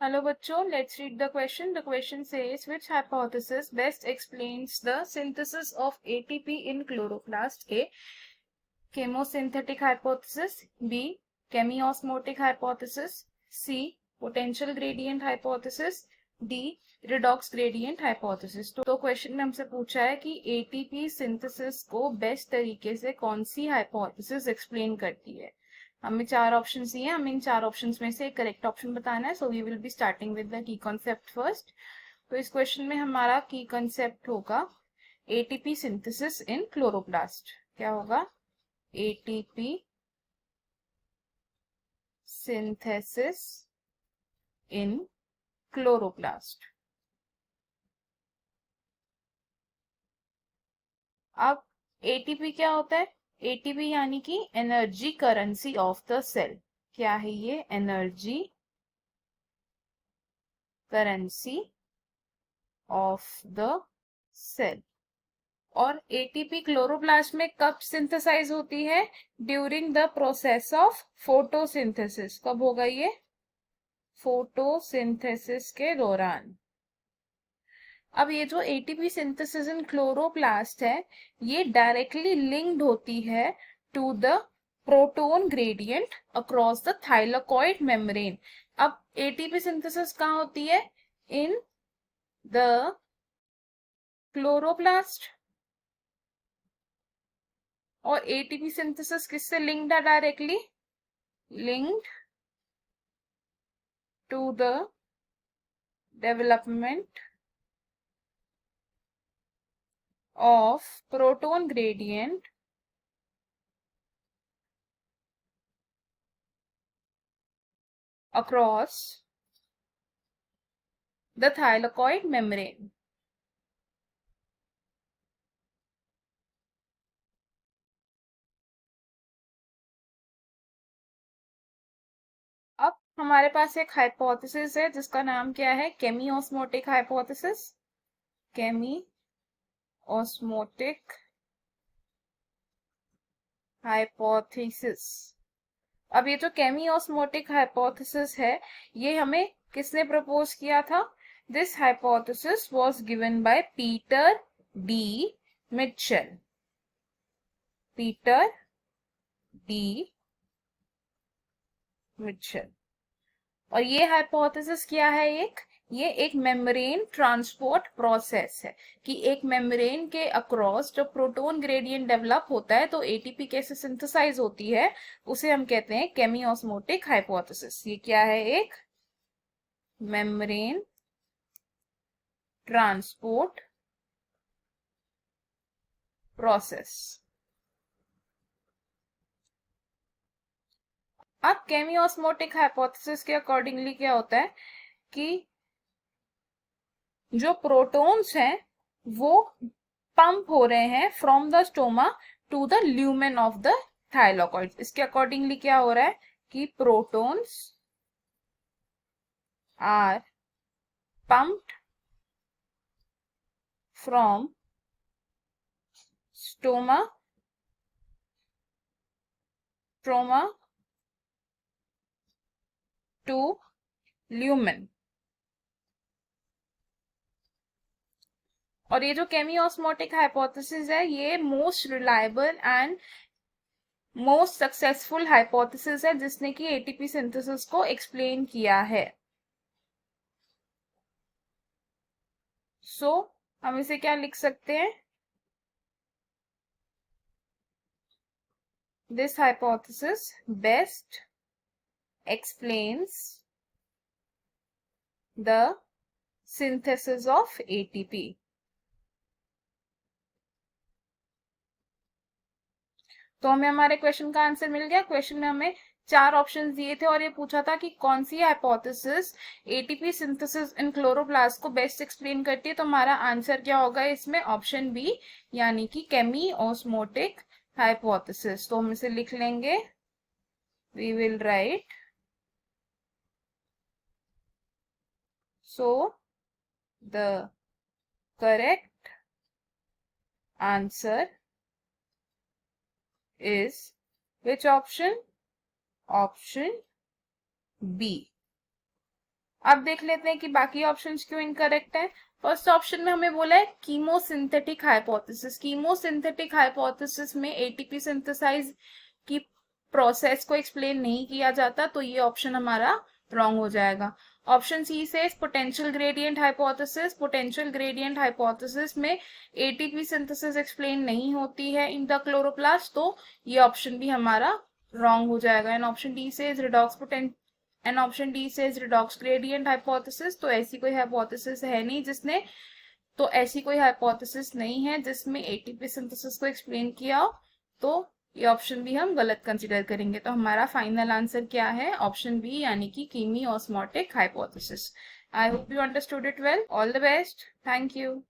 Hello bachcho, let's read the question. The question says, which hypothesis best explains the synthesis of ATP in chloroplast? A. Chemosynthetic hypothesis. B. Chemiosmotic hypothesis. C. Potential gradient hypothesis. D. Redox gradient hypothesis. तो question में हमसे पूछा है कि ATP synthesis को best तरीके से कौन सी हाइपोथेसिस एक्सप्लेन करती है। हमें चार ऑप्शन दिए हैं, हमें इन चार ऑप्शन में से एक करेक्ट ऑप्शन बताना है। So we will be starting with the key concept first. तो इस क्वेश्चन में हमारा की कॉन्सेप्ट होगा एटीपी सिंथेसिस इन क्लोरोप्लास्ट। क्या होगा? ATP synthesis in chloroplast. अब एटीपी क्या होता है? एटीपी यानी कि energy currency of the cell. क्या है ये? Energy currency of the cell. और एटीपी क्लोरोप्लास्ट में कब सिंथेसाइज होती है? During the process of photosynthesis. कब होगा ये? फोटोसिंथेसिस के दौरान। अब ये जो एटीपी सिंथेसिस इन क्लोरोप्लास्ट है, ये डायरेक्टली लिंक्ड होती है to the proton gradient across the thylakoid membrane. अब एटीपी सिंथेसिस कहाँ होती है? In the chloroplast. और एटीपी सिंथेसिस किससे लिंक्ड है? Directly linked to the development of proton gradient across the thylakoid membrane। अब हमारे पास एक हाइपोथेसिस है जिसका नाम क्या है? केमियोस्मोटिक हाइपोथेसिस। केमियोस्मोटिक हाइपोथेसिस। अब ये जो केमियोस्मोटिक हाइपोथेसिस है, ये हमें किसने प्रपोज किया था? This hypothesis was given by Peter D Mitchell. Peter D Mitchell. और ये हाइपोथेसिस क्या है? ये एक मेम्ब्रेन ट्रांसपोर्ट प्रोसेस है कि एक मेम्ब्रेन के अक्रॉस जो प्रोटोन ग्रेडियंट डेवलप होता है तो एटीपी कैसे सिंथेसाइज होती है, उसे हम कहते हैं केमियोस्मोटिक हाइपोथेसिस। ये क्या है? एक मेम्ब्रेन ट्रांसपोर्ट प्रोसेस। अब केमियोस्मोटिक हाइपोथेसिस के अकॉर्डिंगली क्या होता है कि जो प्रोटॉन्स हैं वो पंप हो रहे हैं from the stoma to the lumen of the thylakoid. इसके अकॉर्डिंगली क्या हो रहा है कि protons are pumped from stoma to lumen. और ये जो केमियोस्मोटिक हाइपोथेसिस है, ये most reliable and most successful hypothesis है जिसने कि एटीपी सिंथेसिस को एक्सप्लेन किया है। सो हम इसे क्या लिख सकते हैं? This hypothesis best explains the synthesis of ATP। तो हमें हमारे क्वेश्चन का आंसर मिल गया। क्वेश्चन में हमें चार ऑप्शंस दिए थे और ये पूछा था कि कौन सी hypothesis ATP synthesis in chloroplast को बेस्ट एक्सप्लेन करती है। तो हमारा आंसर क्या होगा इसमें? ऑप्शन बी, यानी कि केमियोस्मोटिक हाइपोथेसिस। तो हम इसे लिख लेंगे। We will write so the correct answer is which option? Option B, अब देख लेते हैं कि बाकी ऑप्शंस क्यों इनकरेक्ट है। फर्स्ट ऑप्शन में हमें बोला है कीमोसिंथेटिक हाइपोथेसिस। कीमोसिंथेटिक हाइपोथेसिस में एटीपी सिंथेसाइज की प्रोसेस को एक्सप्लेन नहीं किया जाता, तो ये ऑप्शन हमारा रॉन्ग हो जाएगा। ऑप्शन सी से potential gradient hypothesis. Potential gradient hypothesis में एटीपी सिंथेसिस एक्सप्लेन नहीं होती है इन द क्लोरोप्लास्ट, तो ये ऑप्शन भी हमारा रॉन्ग हो जाएगा। एंड ऑप्शन डी से रिडॉक्स ग्रेडियंट हाइपोथेसिस। तो ऐसी कोई हाइपोथेसिस है नहीं जिसने तो ऐसी कोई हाइपोथेसिस नहीं है जिसमें एटीपी सिंथेसिस को एक्सप्लेन किया हो, तो ये ऑप्शन भी हम गलत कंसीडर करेंगे। तो हमारा फाइनल आंसर क्या है? ऑप्शन बी, यानी कि कीमी osmotic hypothesis. I hope you understood it well. All the best. Thank you.